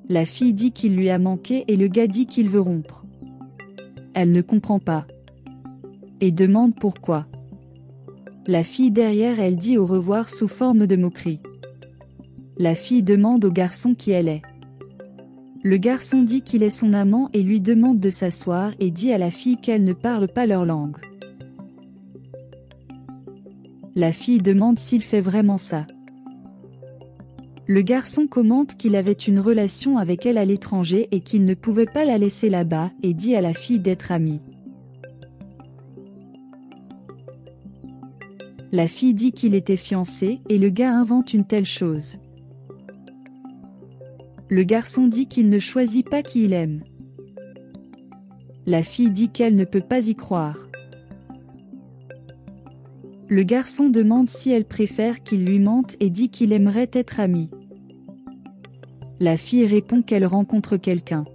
La fille dit qu'il lui a manqué et le gars dit qu'il veut rompre. Elle ne comprend pas. Et demande pourquoi. La fille derrière elle dit au revoir sous forme de moquerie. La fille demande au garçon qui elle est. Le garçon dit qu'il est son amant et lui demande de s'asseoir et dit à la fille qu'elle ne parle pas leur langue. La fille demande s'il fait vraiment ça. Le garçon commente qu'il avait une relation avec elle à l'étranger et qu'il ne pouvait pas la laisser là-bas et dit à la fille d'être amie. La fille dit qu'il était fiancé et le gars invente une telle chose. Le garçon dit qu'il ne choisit pas qui il aime. La fille dit qu'elle ne peut pas y croire. Le garçon demande si elle préfère qu'il lui mente et dit qu'il aimerait être amie. La fille répond qu'elle rencontre quelqu'un.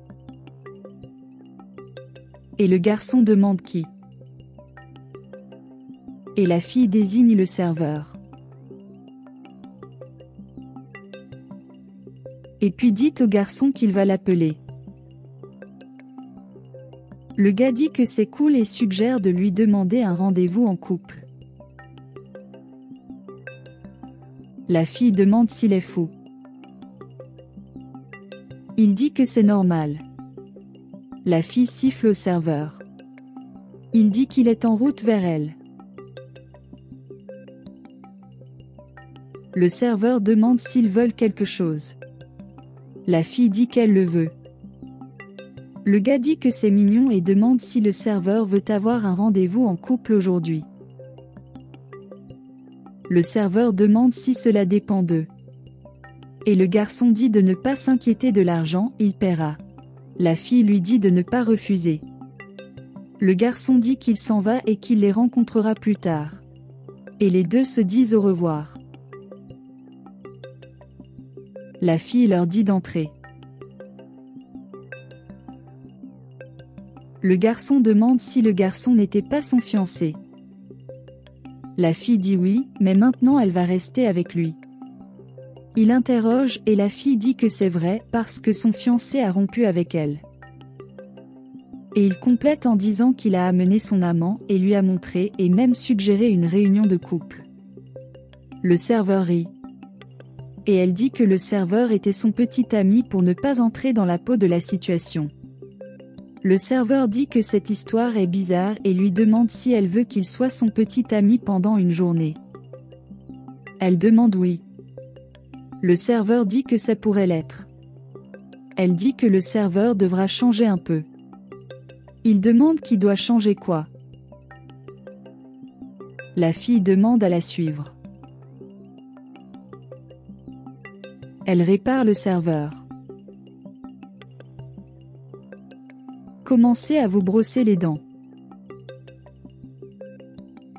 Et le garçon demande qui. Et la fille désigne le serveur. Et puis dit au garçon qu'il va l'appeler. Le gars dit que c'est cool et suggère de lui demander un rendez-vous en couple. La fille demande s'il est fou. Il dit que c'est normal. La fille siffle au serveur. Il dit qu'il est en route vers elle. Le serveur demande s'ils veulent quelque chose. La fille dit qu'elle le veut. Le gars dit que c'est mignon et demande si le serveur veut avoir un rendez-vous en couple aujourd'hui. Le serveur demande si cela dépend d'eux. Et le garçon dit de ne pas s'inquiéter de l'argent, il paiera. La fille lui dit de ne pas refuser. Le garçon dit qu'il s'en va et qu'il les rencontrera plus tard. Et les deux se disent au revoir. La fille leur dit d'entrer. Le garçon demande si le garçon n'était pas son fiancé. La fille dit oui, mais maintenant elle va rester avec lui. Il interroge et la fille dit que c'est vrai parce que son fiancé a rompu avec elle. Et il complète en disant qu'il a amené son amant et lui a montré et même suggéré une réunion de couple. Le serveur rit. Et elle dit que le serveur était son petit ami pour ne pas entrer dans la peau de la situation. Le serveur dit que cette histoire est bizarre et lui demande si elle veut qu'il soit son petit ami pendant une journée. Elle demande oui. Le serveur dit que ça pourrait l'être. Elle dit que le serveur devra changer un peu. Il demande qui doit changer quoi. La fille demande à la suivre. Elle répare le serveur. Commencez à vous brosser les dents.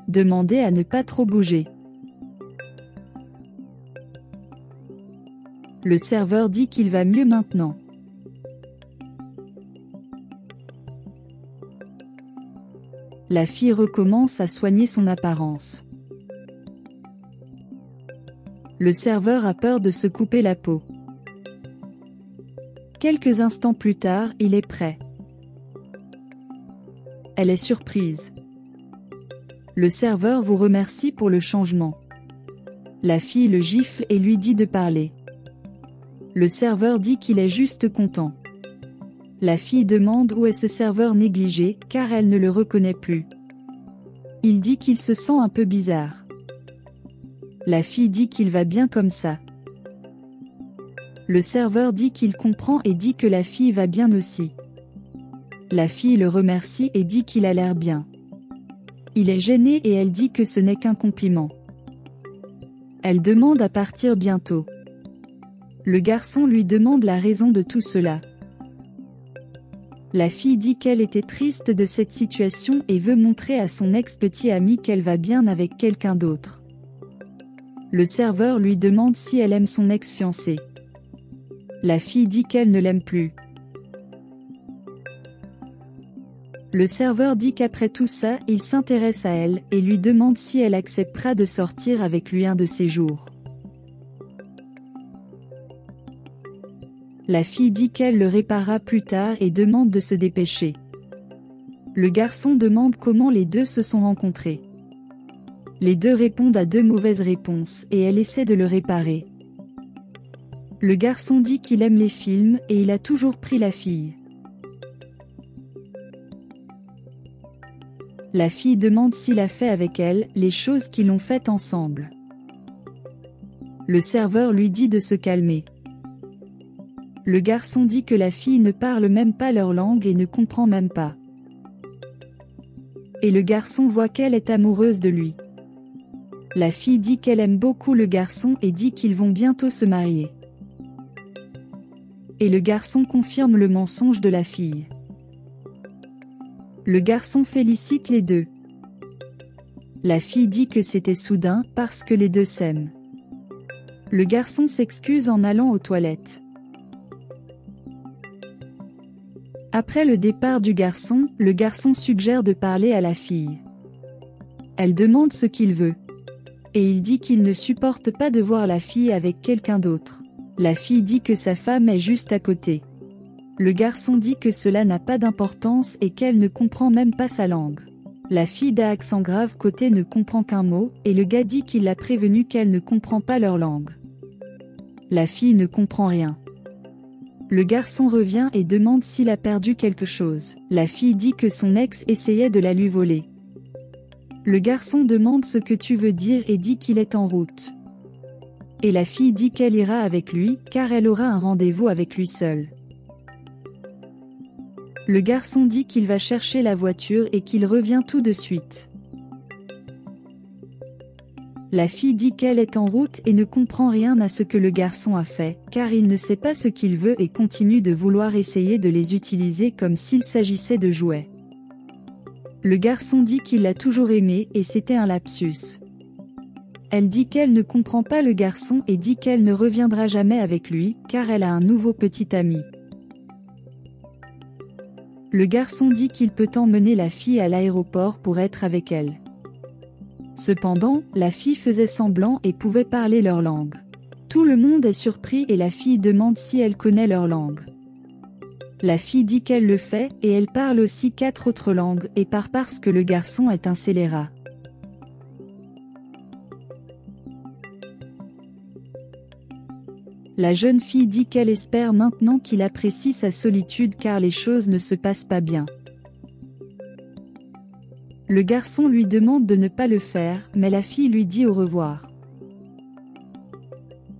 Demandez à ne pas trop bouger. Le serveur dit qu'il va mieux maintenant. La fille recommence à soigner son apparence. Le serveur a peur de se couper la peau. Quelques instants plus tard, il est prêt. Elle est surprise. Le serveur vous remercie pour le changement. La fille le gifle et lui dit de parler. Le serveur dit qu'il est juste content. La fille demande où est ce serveur négligé, car elle ne le reconnaît plus. Il dit qu'il se sent un peu bizarre. La fille dit qu'il va bien comme ça. Le serveur dit qu'il comprend et dit que la fille va bien aussi. La fille le remercie et dit qu'il a l'air bien. Il est gêné et elle dit que ce n'est qu'un compliment. Elle demande à partir bientôt. Le garçon lui demande la raison de tout cela. La fille dit qu'elle était triste de cette situation et veut montrer à son ex-petit ami qu'elle va bien avec quelqu'un d'autre. Le serveur lui demande si elle aime son ex-fiancé. La fille dit qu'elle ne l'aime plus. Le serveur dit qu'après tout ça, il s'intéresse à elle et lui demande si elle acceptera de sortir avec lui un de ces jours. La fille dit qu'elle le réparera plus tard et demande de se dépêcher. Le garçon demande comment les deux se sont rencontrés. Les deux répondent à deux mauvaises réponses et elle essaie de le réparer. Le garçon dit qu'il aime les films et il a toujours pris la fille. La fille demande s'il a fait avec elle les choses qu'ils ont faites ensemble. Le serveur lui dit de se calmer. Le garçon dit que la fille ne parle même pas leur langue et ne comprend même pas. Et le garçon voit qu'elle est amoureuse de lui. La fille dit qu'elle aime beaucoup le garçon et dit qu'ils vont bientôt se marier. Et le garçon confirme le mensonge de la fille. Le garçon félicite les deux. La fille dit que c'était soudain parce que les deux s'aiment. Le garçon s'excuse en allant aux toilettes. Après le départ du garçon, le garçon suggère de parler à la fille. Elle demande ce qu'il veut. Et il dit qu'il ne supporte pas de voir la fille avec quelqu'un d'autre. La fille dit que sa femme est juste à côté. Le garçon dit que cela n'a pas d'importance et qu'elle ne comprend même pas sa langue. La fille d'un accent grave côté ne comprend qu'un mot, et le gars dit qu'il l'a prévenu qu'elle ne comprend pas leur langue. La fille ne comprend rien. Le garçon revient et demande s'il a perdu quelque chose. La fille dit que son ex essayait de la lui voler. Le garçon demande ce que tu veux dire et dit qu'il est en route. Et la fille dit qu'elle ira avec lui, car elle aura un rendez-vous avec lui seule. Le garçon dit qu'il va chercher la voiture et qu'il revient tout de suite. La fille dit qu'elle est en route et ne comprend rien à ce que le garçon a fait, car il ne sait pas ce qu'il veut et continue de vouloir essayer de les utiliser comme s'il s'agissait de jouets. Le garçon dit qu'il l'a toujours aimé et c'était un lapsus. Elle dit qu'elle ne comprend pas le garçon et dit qu'elle ne reviendra jamais avec lui, car elle a un nouveau petit ami. Le garçon dit qu'il peut emmener la fille à l'aéroport pour être avec elle. Cependant, la fille faisait semblant et pouvait parler leur langue. Tout le monde est surpris et la fille demande si elle connaît leur langue. La fille dit qu'elle le fait et elle parle aussi 4 autres langues et part parce que le garçon est un scélérat. La jeune fille dit qu'elle espère maintenant qu'il apprécie sa solitude car les choses ne se passent pas bien. Le garçon lui demande de ne pas le faire, mais la fille lui dit au revoir.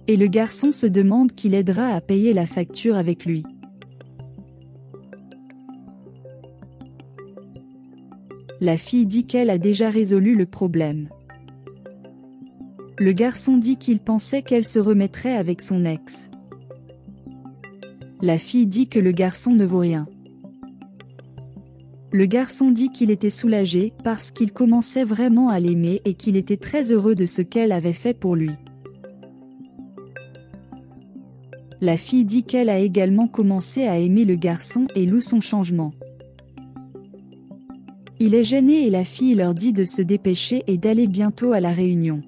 Et le garçon se demande qui l'aidera à payer la facture avec lui. La fille dit qu'elle a déjà résolu le problème. Le garçon dit qu'il pensait qu'elle se remettrait avec son ex. La fille dit que le garçon ne vaut rien. Le garçon dit qu'il était soulagé parce qu'il commençait vraiment à l'aimer et qu'il était très heureux de ce qu'elle avait fait pour lui. La fille dit qu'elle a également commencé à aimer le garçon et loue son changement. Il est gêné et la fille leur dit de se dépêcher et d'aller bientôt à la réunion.